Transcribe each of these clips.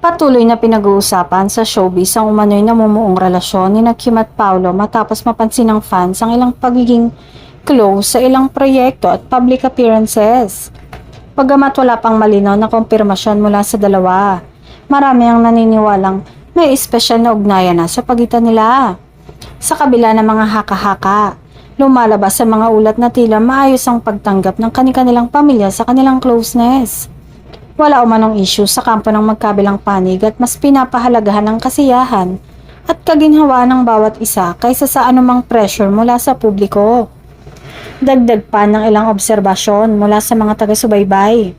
Patuloy na pinag-uusapan sa showbiz ang umano'y namumuong relasyon ni Kim at Paolo matapos mapansin ng fans ang ilang pagiging close sa ilang proyekto at public appearances. Bagamat wala pang malinaw na kumpirmasyon mula sa dalawa, marami ang naniniwalang may espesyal na ugnayan na sa pagitan nila. Sa kabila ng mga haka-haka, lumalabas sa mga ulat na tila maayos ang pagtanggap ng kanilang pamilya sa kanilang closeness. Wala umanong issue sa kampo ng magkabilang panig at mas pinapahalagahan ang kasiyahan at kaginhawaan ng bawat isa kaysa sa anumang pressure mula sa publiko. Dagdag pa ng ilang obserbasyon mula sa mga taga-subaybay.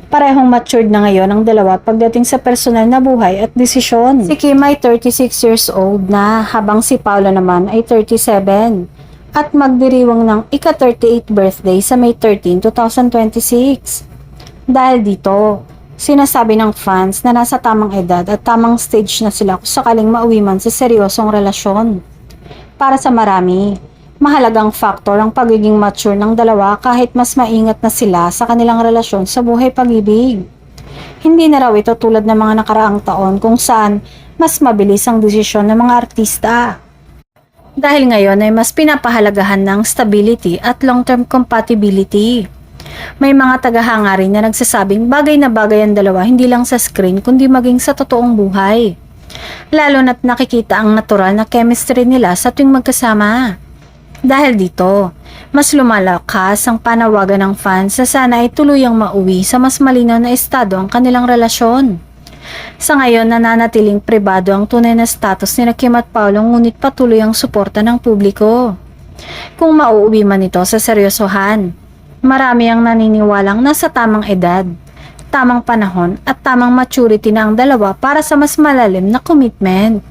Parehong matured na ngayon ang dalawa pagdating sa personal na buhay at desisyon. Si Kim ay 36 years old na habang si Paolo naman ay 37 at magdiriwang ng ika-38 birthday sa May 13, 2026. Dahil dito, sinasabi ng fans na nasa tamang edad at tamang stage na sila kung sakaling mauwi man sa seryosong relasyon. Para sa marami, mahalagang faktor ang pagiging mature ng dalawa kahit mas maingat na sila sa kanilang relasyon sa buhay pag-ibig. Hindi na raw ito tulad ng mga nakaraang taon kung saan mas mabilis ang desisyon ng mga artista. Dahil ngayon ay mas pinapahalagahan ng stability at long-term compatibility. May mga tagahanga rin na nagsasabing bagay na bagay ang dalawa hindi lang sa screen kundi maging sa totoong buhay. Lalo na't nakikita ang natural na chemistry nila sa tuwing magkasama. Dahil dito, mas lumalakas ang panawagan ng fans na sana ay tuluyang mauwi sa mas malinaw na estado ang kanilang relasyon. Sa ngayon, nananatiling pribado ang tunay na status ni Kim at Paolo ngunit patuloy ang suporta ng publiko. Kung mauuwi man ito sa seryosohan, marami ang naniniwalang nasa tamang edad, tamang panahon at tamang maturity na ang dalawa para sa mas malalim na commitment.